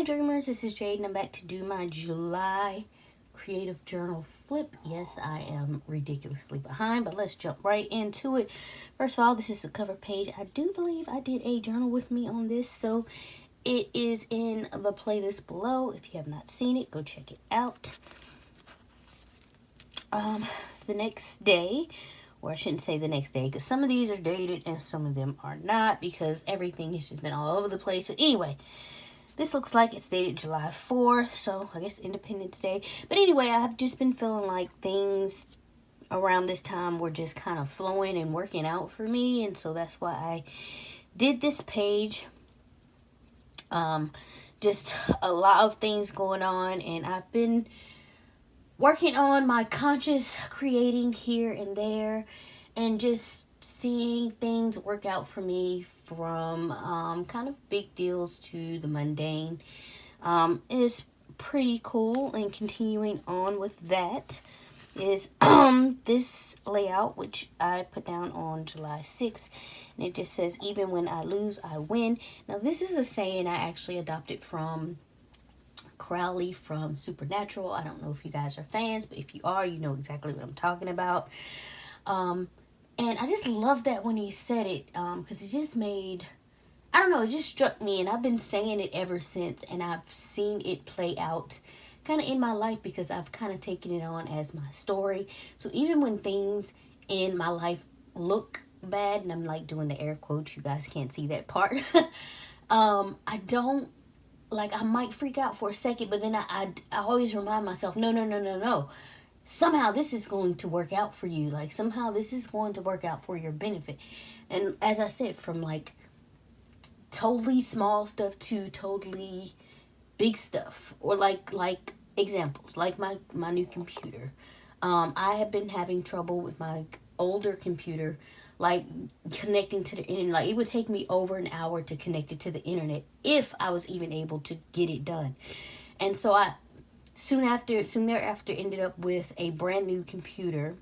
Hi dreamers, this is Jade and I'm back to do my July creative journal flip. Yes, I am ridiculously behind, but let's jump right into it. First of all, this is the cover page. I do believe I did a journal with me on this, so it is in the playlist below. If you have not seen it, go check it out. The next day, or I shouldn't say the next day, because some of these are dated and some of them are not, because everything has just been all over the place. But anyway, this looks like it's dated July 4th, so I guess Independence Day. But anyway, I've just been feeling like things around this time were just kind of flowing and working out for me, and so that's why I did this page. Just a lot of things going on, and I've been working on my conscious creating here and there, and just seeing things work out for me from kind of big deals to the mundane is pretty cool. And continuing on with that is this layout, which I put down on July 6th, and it just says, even when I lose, I win. Now this is a saying I actually adopted from Crowley from Supernatural. I don't know if you guys are fans, but if you are, you know exactly what I'm talking about. And I just love that when he said it, because it just made, I don't know, it just struck me, and I've been saying it ever since, and I've seen it play out kind of in my life because I've kind of taken it on as my story. So even when things in my life look bad, and I'm like doing the air quotes, you guys can't see that part, I don't, like, I might freak out for a second, but then I always remind myself, no. Somehow this is going to work out for you. Like, somehow this is going to work out for your benefit. And as I said, from like totally small stuff to totally big stuff, or like examples, like my new computer. I have been having trouble with my older computer, like connecting to the internet. Like, it would take me over an hour to connect it to the internet if I was even able to get it done. And so I soon thereafter ended up with a brand new computer.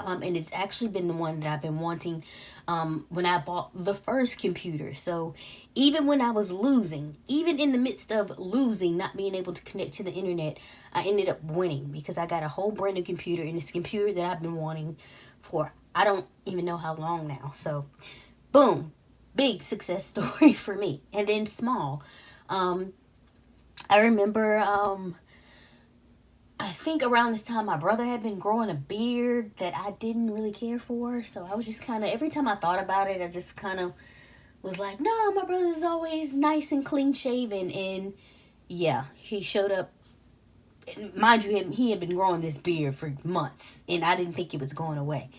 And it's actually been the one that I've been wanting when I bought the first computer. So even when I was losing, even in the midst of losing, not being able to connect to the internet, I ended up winning because I got a whole brand new computer, and it's a computer that I've been wanting for I don't even know how long now. So boom, big success story for me. And then small, I remember I think around this time my brother had been growing a beard that I didn't really care for. So I was just kind of, every time I thought about it, I just kind of was like, no, my brother's always nice and clean shaven. And yeah, he showed up. Mind you, he had been growing this beard for months, and I didn't think it was going away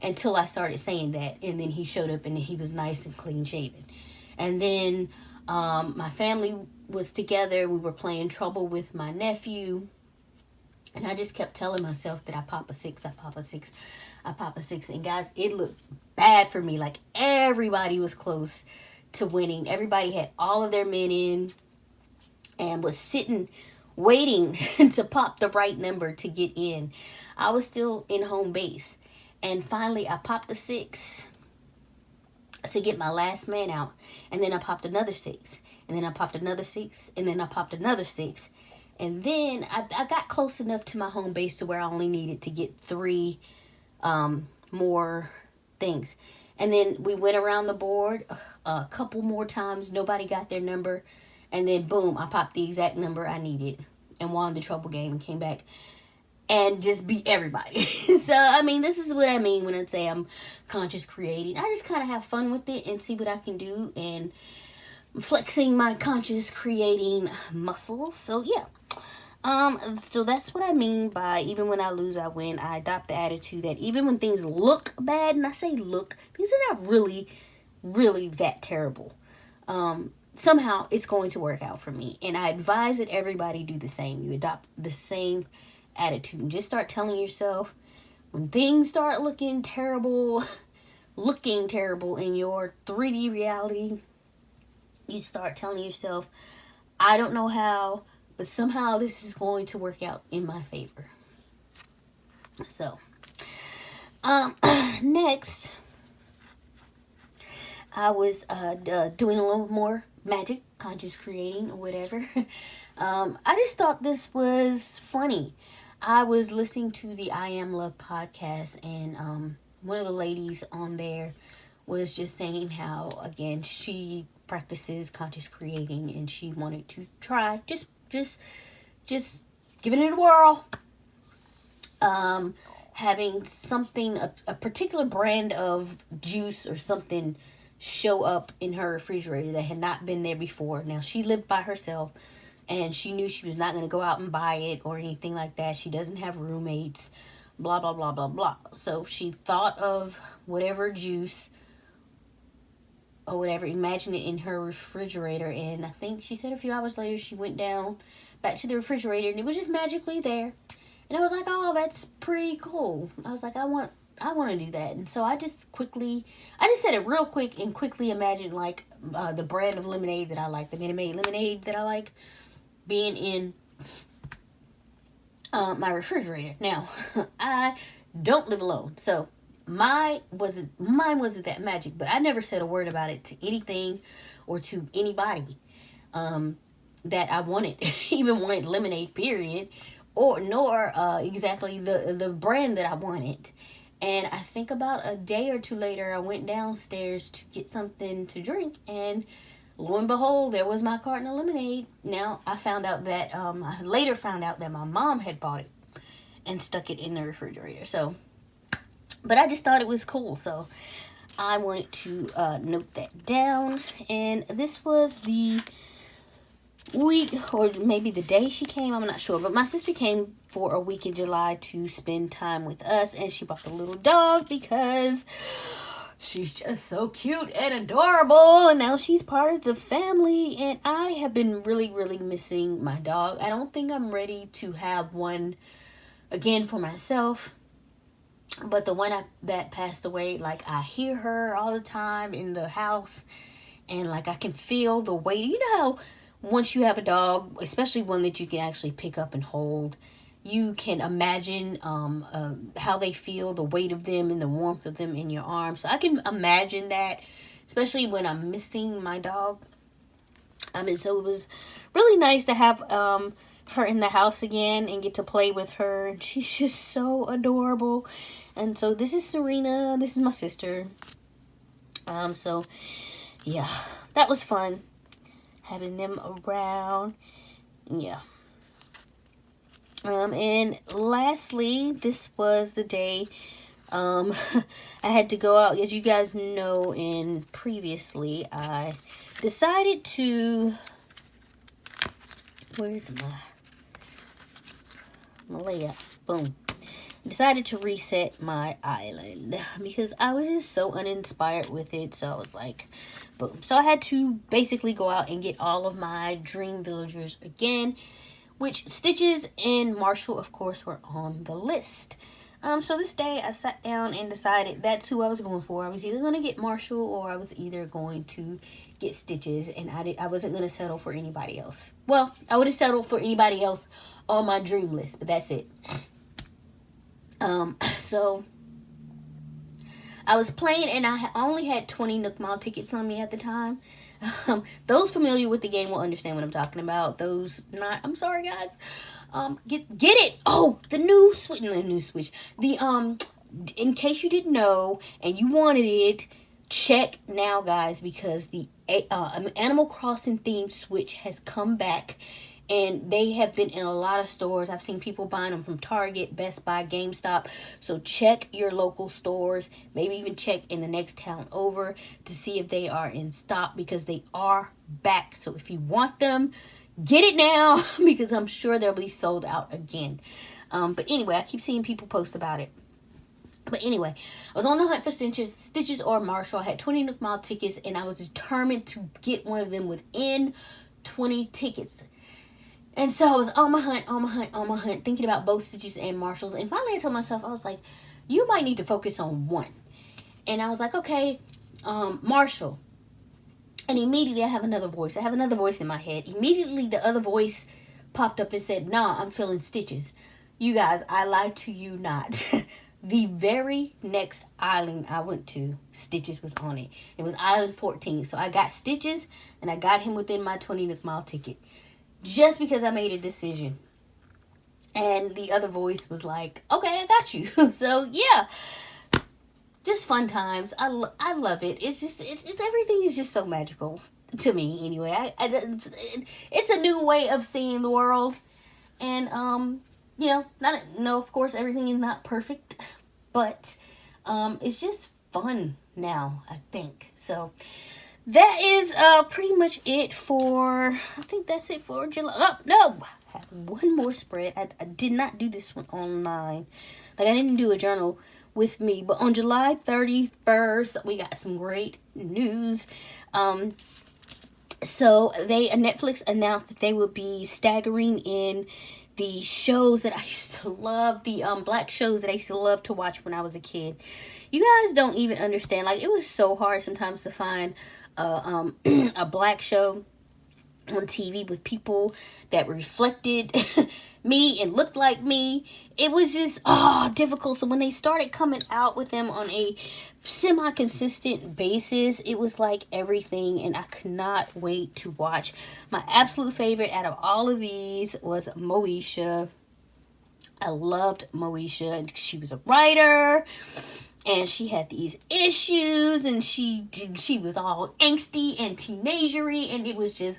until I started saying that. And then he showed up and he was nice and clean shaven. And then my family was together. We were playing Trouble with my nephew. And I just kept telling myself that I pop a six. And guys, it looked bad for me. Like, everybody was close to winning. Everybody had all of their men in and was sitting, waiting to pop the right number to get in. I was still in home base. And finally, I popped the 6 to get my last man out. And then I popped another 6. And then I popped another 6. And then I popped another 6. And then I got close enough to my home base to where I only needed to get 3 more things. And then we went around the board a couple more times. Nobody got their number. And then boom, I popped the exact number I needed and won the Trouble game and came back and just beat everybody. So, I mean, this is what I mean when I say I'm conscious creating. I just kind of have fun with it and see what I can do, and flexing my conscious creating muscles. So yeah. So that's what I mean by even when I lose, I win. I adopt the attitude that even when things look bad, and I say look because they're not really, really that terrible, somehow it's going to work out for me. And I advise that everybody do the same. You adopt the same attitude and just start telling yourself when things start looking terrible in your 3D reality, you start telling yourself, I don't know how, but somehow this is going to work out in my favor. So, next, I was doing a little more magic, conscious creating, or whatever. I just thought this was funny. I was listening to the I Am Love podcast, and one of the ladies on there was just saying how, again, she practices conscious creating, and she wanted to try just giving it a whirl. Having something, a particular brand of juice or something show up in her refrigerator that had not been there before. Now, she lived by herself, and she knew she was not going to go out and buy it or anything like that. She doesn't have roommates, blah, blah, blah, blah, blah. So she thought of whatever juice or whatever, imagine it in her refrigerator, and I think she said a few hours later she went down back to the refrigerator and it was just magically there. And I was like, oh, that's pretty cool. I was like, I want to do that. And so I just said it real quick and quickly imagined like the brand of lemonade that I like, the Minute Maid lemonade that I like, being in my refrigerator. Now, I don't live alone, so mine wasn't that magic, but I never said a word about it to anything or to anybody that I wanted, even wanted lemonade, period, or nor exactly the brand that I wanted. And I think about a day or two later, I went downstairs to get something to drink, and lo and behold, there was my carton of lemonade. Now, I later found out that my mom had bought it and stuck it in the refrigerator. So, but I just thought it was cool, so I wanted to note that down. And this was the week, or maybe the day she came, I'm not sure, but my sister came for a week in July to spend time with us, and she brought the little dog because she's just so cute and adorable, and now she's part of the family. And I have been really, really missing my dog. I don't think I'm ready to have one again for myself, but the one that passed away, like, I hear her all the time in the house, and like I can feel the weight. You know how once you have a dog, especially one that you can actually pick up and hold, you can imagine how they feel, the weight of them and the warmth of them in your arms. So I can imagine that, especially when I'm missing my dog. So it was really nice to have her in the house again and get to play with her. And she's just so adorable. And so this is Serena. This is my sister. So yeah, that was fun, having them around. Yeah. And lastly, this was the day I had to go out. As you guys know, and previously, I decided to, where's my layout? Boom. Decided to reset my island because I was just so uninspired with it. So I was like, boom. So I had to basically go out and get all of my dream villagers again, which Stitches and Marshall, of course, were on the list. So this day I sat down and decided that's who I was going for. I was either going to get Marshall or I was either going to get Stitches, and I wasn't going to settle for anybody else. Well, I would have settled for anybody else on my dream list, but that's it. So I was playing, and I only had 20 Nook Mile tickets on me at the time. Those familiar with the game will understand what I'm talking about. Those not, I'm sorry, guys. Get it. Oh, the new switch. In case you didn't know and you wanted it, check now, guys, because the Animal Crossing themed Switch has come back. And they have been in a lot of stores. I've seen people buying them from Target, Best Buy, GameStop. So check your local stores. Maybe even check in the next town over to see if they are in stock, because they are back. So if you want them, get it now, because I'm sure they'll be sold out again. But anyway, I keep seeing people post about it. But anyway, I was on the hunt for Stitches or Marshall. I had 20 Nook Mile tickets, and I was determined to get one of them within 20 tickets. And so I was on my hunt, thinking about both Stitches and Marshalls. And finally I told myself, I was like, you might need to focus on one. And I was like, okay, Marshall. And immediately I have another voice. I have another voice in my head. Immediately the other voice popped up and said, nah, I'm feeling Stitches. You guys, I lied to you not. The very next island I went to, Stitches was on it. It was Island 14. So I got Stitches and I got him within my 20th mile ticket. Just because I made a decision. And the other voice was like, okay, I got you. So yeah, just fun times. I love it. It's just, it's everything is just so magical to me anyway. It's a new way of seeing the world. And, you know, of course, everything is not perfect, but it's just fun now, I think. So that is pretty much it for, I think that's it for July. Oh, no, I have one more spread. I did not do this one online. Like, I didn't do a journal with me, but on July 31st, we got some great news. So Netflix announced that they would be staggering in the shows that I used to love, the black shows that I used to love to watch when I was a kid. You guys don't even understand. Like, it was so hard sometimes to find a black show on TV with people that reflected me and looked like me. It was just difficult. So when they started coming out with them on a semi-consistent basis, it was like everything, and I could not wait to watch. My absolute favorite out of all of these was Moesha. I loved Moesha. She was a writer, and she had these issues, and she was all angsty and teenagery, and it was just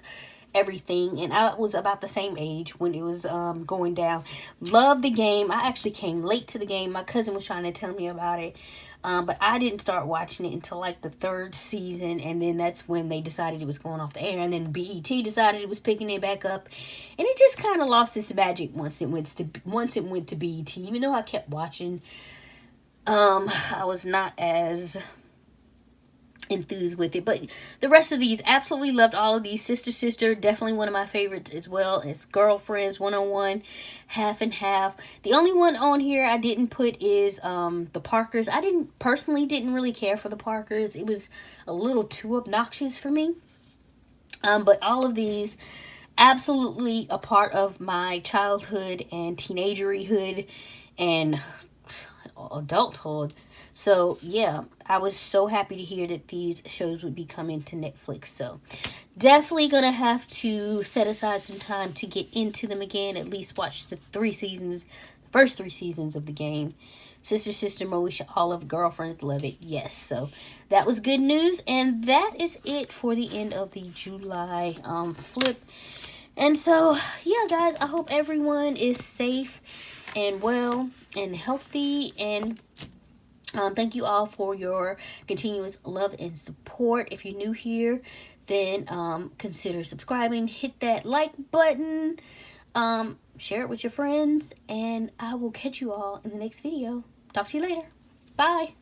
everything. And I was about the same age when it was going down. Loved the game. I actually came late to the game. My cousin was trying to tell me about it, but I didn't start watching it until like the 3rd season, and then that's when they decided it was going off the air, and then BET decided it was picking it back up, and it just kind of lost its magic once it went to BET. Even though I kept watching, I was not as enthused with it. But the rest of these, absolutely loved all of these. Sister, definitely one of my favorites as well. It's Girlfriends, 101, Half and Half. The only one on here I didn't put is the Parkers. I didn't really care for the Parkers. It was a little too obnoxious for me. But all of these, absolutely a part of my childhood and teenageryhood and adulthood. So yeah, I was so happy to hear that these shows would be coming to Netflix. So definitely gonna have to set aside some time to get into them again. At least watch the first 3 seasons of the game. Sister, Moesha, all of Girlfriends, love it. Yes, so that was good news, and that is it for the end of the July flip. And so yeah, guys, I hope everyone is safe and well and healthy, and thank you all for your continuous love and support. If you're new here, then consider subscribing, hit that like button, share it with your friends, and I will catch you all in the next video. Talk to you later. Bye.